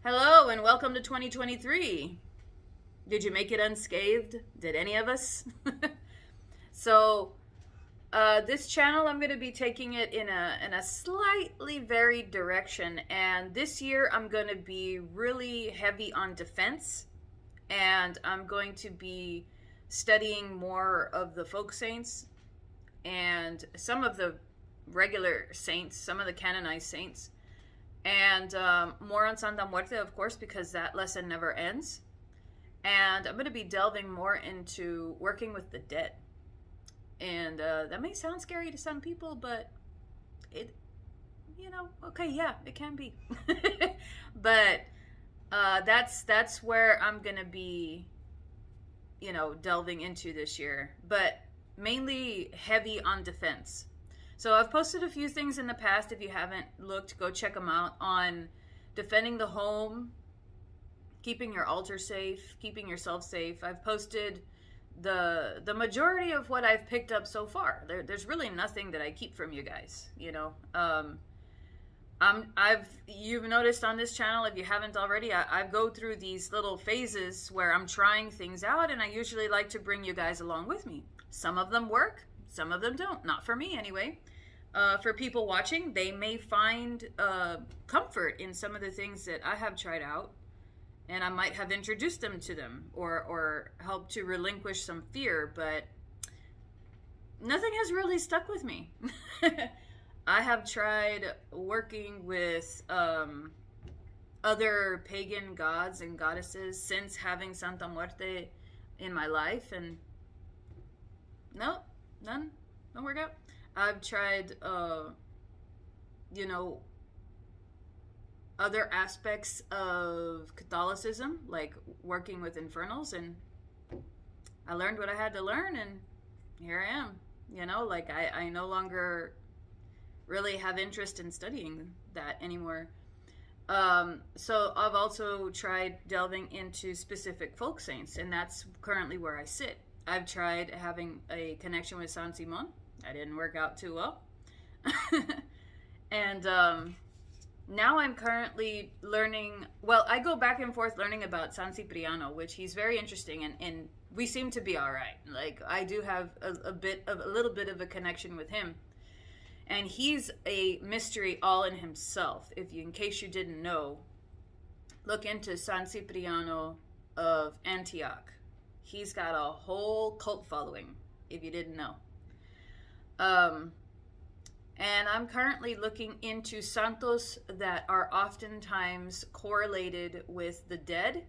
Hello and welcome to 2023. Did you make it unscathed? Did any of us? So, this channel, I'm going to be taking it in a slightly varied direction. And this year, I'm going to be really heavy on defense. And I'm going to be studying more of the folk saints and some of the regular saints, some of the canonized saints. And more on Santa Muerte, of course, because that lesson never ends. And I'm going to be delving more into working with the dead. And that may sound scary to some people, but it, okay, yeah, it can be. But that's where I'm going to be, delving into this year. But mainly heavy on defense. So I've posted a few things in the past. If you haven't looked, go check them out on defending the home, keeping your altar safe, keeping yourself safe. I've posted the majority of what I've picked up so far. There's really nothing that I keep from you guys, You've noticed on this channel, if you haven't already, I go through these little phases where I'm trying things out, and I usually like to bring you guys along with me. Some of them work, some of them don't. Not for me, anyway. For people watching, they may find comfort in some of the things that I have tried out, and I might have introduced them to them or helped to relinquish some fear, but nothing has really stuck with me. I have tried working with other pagan gods and goddesses since having Santa Muerte in my life, and no, none, don't work out. I've tried, other aspects of Catholicism, like working with infernals, and I learned what I had to learn, and here I am. I no longer really have interest in studying that anymore. So I've also tried delving into specific folk saints, and that's currently where I sit. I've tried having a connection with San Simon. That didn't work out too well. And now I'm currently learning, well, I go back and forth learning about San Cipriano, which he's very interesting, and we seem to be all right. Like, I do have a little bit of a connection with him. And he's a mystery all in himself. In case you didn't know, look into San Cipriano of Antioch. He's got a whole cult following, if you didn't know. And I'm currently looking into santos that are oftentimes correlated with the dead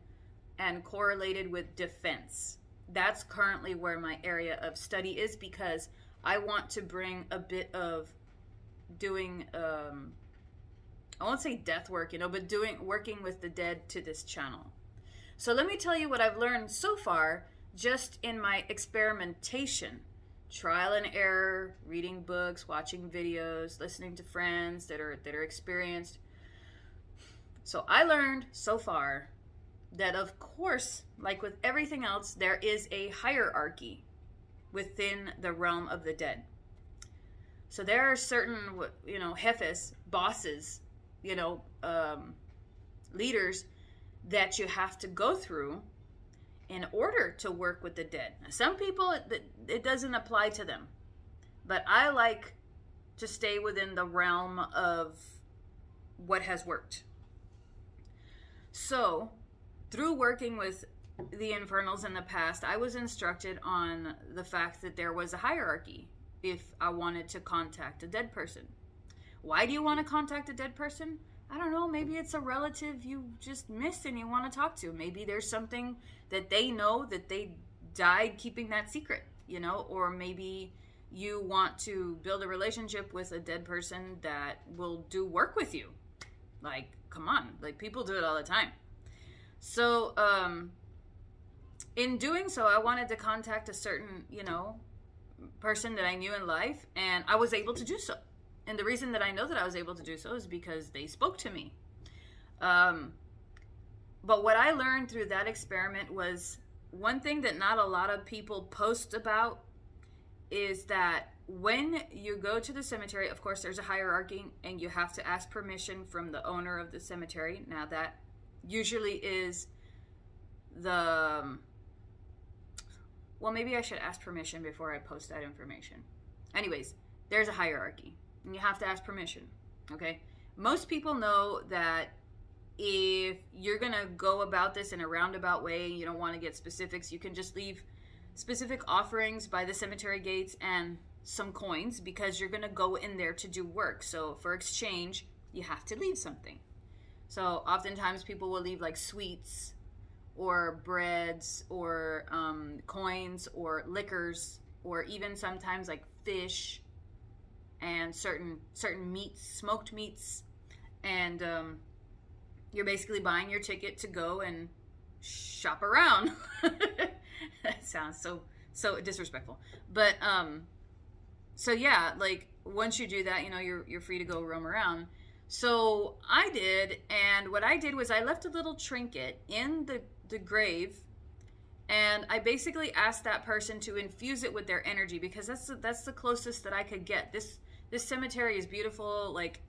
and correlated with defense. That's currently where my area of study is, because I want to bring a bit of doing, I won't say death work, but working with the dead to this channel. So let me tell you what I've learned so far just in my experimentation. Trial and error, reading books, watching videos, listening to friends that are experienced. So I learned so far that, of course, like with everything else, there is a hierarchy within the realm of the dead. So there are certain, jefes, bosses, leaders that you have to go through in order to work with the dead. Now, some people, it doesn't apply to them. But I like to stay within the realm of what has worked. So, through working with the infernals in the past, I was instructed on the fact that there was a hierarchy if I wanted to contact a dead person. Why do you want to contact a dead person? I don't know, maybe it's a relative you just missed and you want to talk to. Maybe there's something that they know that they died keeping that secret, or maybe you want to build a relationship with a dead person that will do work with you. Like, come on, like, people do it all the time. So, in doing so, I wanted to contact a certain, person that I knew in life, and I was able to do so. And the reason that I know that I was able to do so is because they spoke to me. But what I learned through that experiment was one thing that not a lot of people post about is that when you go to the cemetery, of course, there's a hierarchy, and you have to ask permission from the owner of the cemetery. Now, that usually is the, well, maybe I should ask permission before I post that information. Anyways, there's a hierarchy, and you have to ask permission, okay? Most people know that if you're going to go about this in a roundabout way, you don't want to get specifics, you can just leave specific offerings by the cemetery gates and some coins, because you're going to go in there to do work. So for exchange, you have to leave something. So oftentimes people will leave like sweets or breads or coins or liquors, or even sometimes like fish and certain meats, smoked meats. And you're basically buying your ticket to go and shop around. That sounds so disrespectful. But so yeah, like once you do that, you know, you're free to go roam around. So I did, and what I did was I left a little trinket in the grave, and I basically asked that person to infuse it with their energy, because that's the closest that I could get. This cemetery is beautiful. Like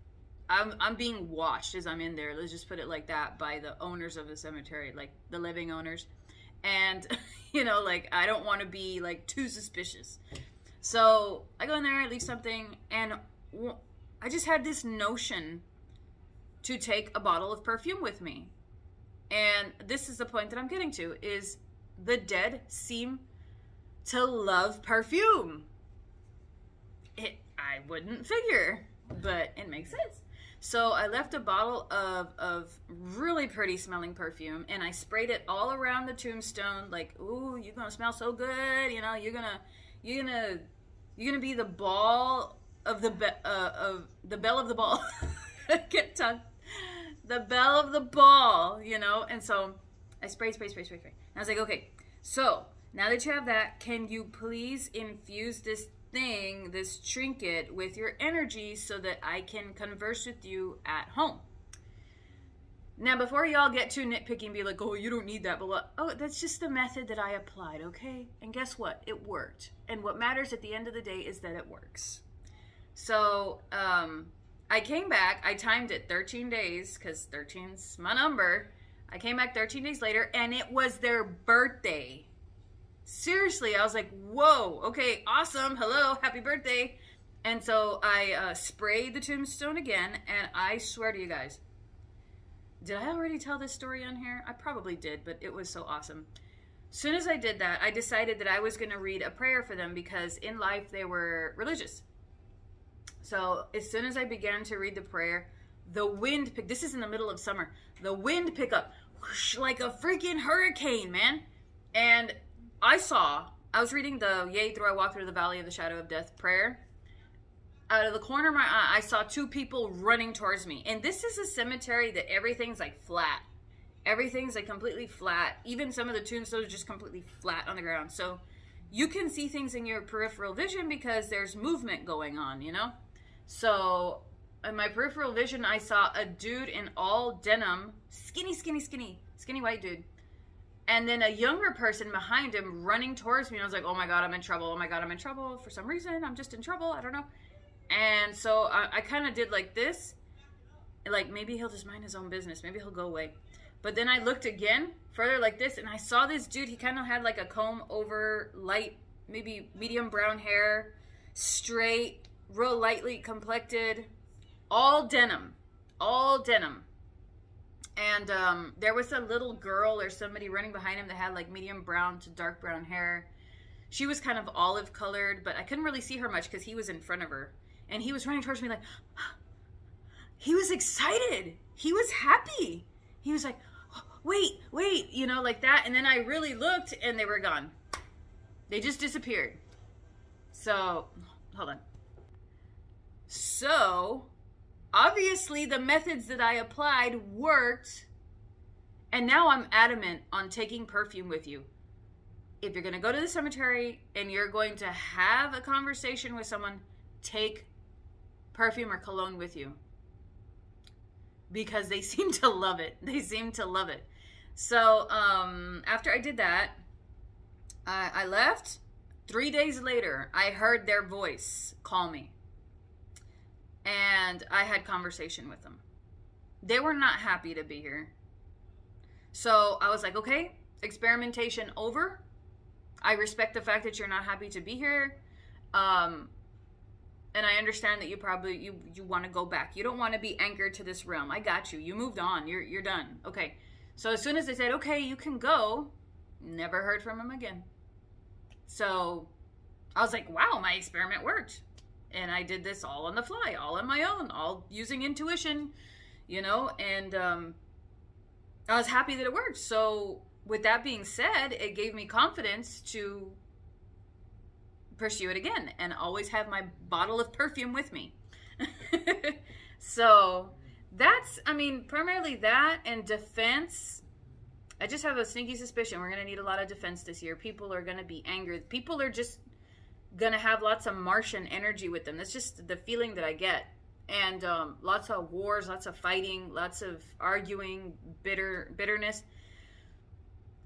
I'm being watched as I'm in there. Let's just put it like that, by the owners of the cemetery, like the living owners. And you know, like I don't want to be like too suspicious. So I go in there, I leave something, and I just had this notion to take a bottle of perfume with me. And this is the point that I'm getting to, is the dead seem to love perfume. I wouldn't figure, but it makes sense. So I left a bottle of really pretty smelling perfume, and I sprayed it all around the tombstone, like, ooh, you're gonna smell so good, you know, you're gonna be the ball of the bell of the ball. Get tongue. The bell of the ball, you know. And so I sprayed. And I was like, okay, so now that you have that, can you please infuse this thing, this trinket, with your energy so that I can converse with you at home? Now, before y'all get too nitpicky and be like, oh, you don't need that, but oh, that's just the method that I applied, okay? And guess what? It worked. And what matters at the end of the day is that it works. So, I came back, I timed it 13 days, because 13's my number. I came back 13 days later, and it was their birthday. Seriously, I was like, whoa, okay, awesome, hello, happy birthday. And so I sprayed the tombstone again, and I swear to you guys, did I already tell this story on here? I probably did, but it was so awesome. As soon as I did that, I decided that I was going to read a prayer for them, because in life they were religious. So as soon as I began to read the prayer, the wind picked, this is in the middle of summer, the wind picked up whoosh, like a freaking hurricane, man. And I was reading the Yea, Though I Walk Through the Valley of the Shadow of Death prayer. Out of the corner of my eye, I saw two people running towards me. And this is a cemetery that everything's like flat. Everything's like completely flat. Even some of the tombstones are just completely flat on the ground. So you can see things in your peripheral vision because there's movement going on, you know? So in my peripheral vision, I saw a dude in all denim, skinny white dude. And then a younger person behind him running towards me. And I was like, oh my God, I'm in trouble. Oh my God, I'm in trouble. For some reason, I'm just in trouble. I don't know. And so I kind of did like this. Like, maybe he'll just mind his own business. Maybe he'll go away. But then I looked again, further like this, and I saw this dude. He kind of had like a comb over, light, maybe medium brown hair, straight, real lightly complected, all denim. And there was a little girl or somebody running behind him that had like medium brown to dark brown hair. She was kind of olive colored, but I couldn't really see her much because he was in front of her. And he was running towards me like, he was excited. He was happy. He was like, wait, you know, like that. And then I really looked and they were gone. They just disappeared. So, hold on. So, obviously the methods that I applied worked. And now I'm adamant on taking perfume with you. If you're going to go to the cemetery and you're going to have a conversation with someone, take perfume or cologne with you. Because they seem to love it. They seem to love it. So, after I did that, I left. 3 days later, I heard their voice call me. And I had conversation with them. They were not happy to be here. So I was like, okay, experimentation over. I respect the fact that you're not happy to be here. And I understand that you probably, you want to go back. You don't want to be anchored to this realm. I got you. You moved on. You're done. Okay. So as soon as they said, okay, you can go, never heard from him again. So I was like, wow, my experiment worked. And I did this all on the fly, all on my own, all using intuition, you know, and I was happy that it worked. So with that being said, it gave me confidence to pursue it again and always have my bottle of perfume with me. So that's, I mean, primarily that and defense. I just have a sneaky suspicion we're going to need a lot of defense this year. People are going to be angry. People are just going to have lots of Martian energy with them. That's just the feeling that I get. And lots of wars, lots of fighting, lots of arguing, bitterness.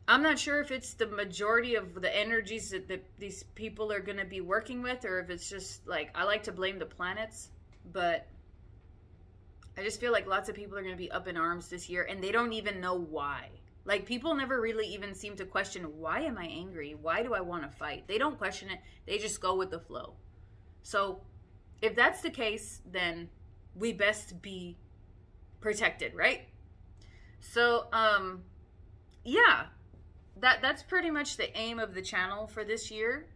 I'm not sure if it's the majority of the energies that these people are going to be working with, or if it's just like, I like to blame the planets, but I just feel like lots of people are going to be up in arms this year, and they don't even know why. Like, people never really even seem to question, why am I angry? Why do I want to fight? They don't question it. They just go with the flow. So if that's the case, then we best be protected, right? So, yeah. That's pretty much the aim of the channel for this year.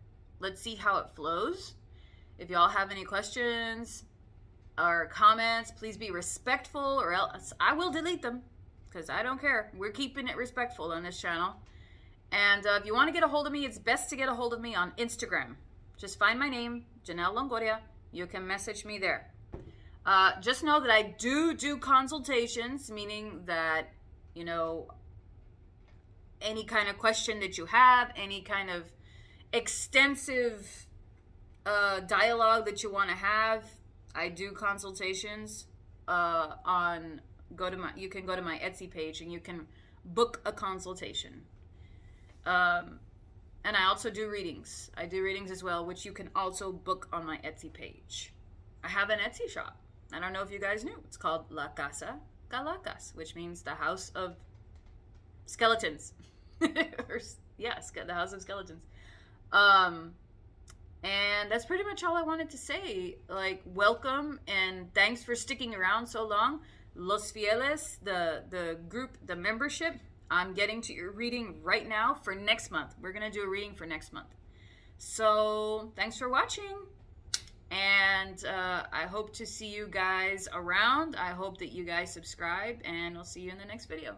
Let's see how it flows. If y'all have any questions or comments, please be respectful, or else I will delete them, because I don't care. We're keeping it respectful on this channel. And if you want to get a hold of me, it's best to get a hold of me on Instagram. Just find my name, Janelle Longoria. You can message me there. Just know that I do consultations, meaning that, you know, any kind of question that you have, any kind of extensive dialogue that you want to have, I do consultations on, you can go to my Etsy page and you can book a consultation. And I also do readings. I do readings as well, which you can also book on my Etsy page. I have an Etsy shop. I don't know if you guys knew. It's called La Casa Calacas, which means the house of skeletons. Yeah, the house of skeletons. And that's pretty much all I wanted to say. Like, welcome and thanks for sticking around so long. Los Fieles, the group, the membership, I'm getting to your reading right now for next month. We're going to do a reading for next month. So thanks for watching. And I hope to see you guys around. I hope that you guys subscribe, and I'll see you in the next video.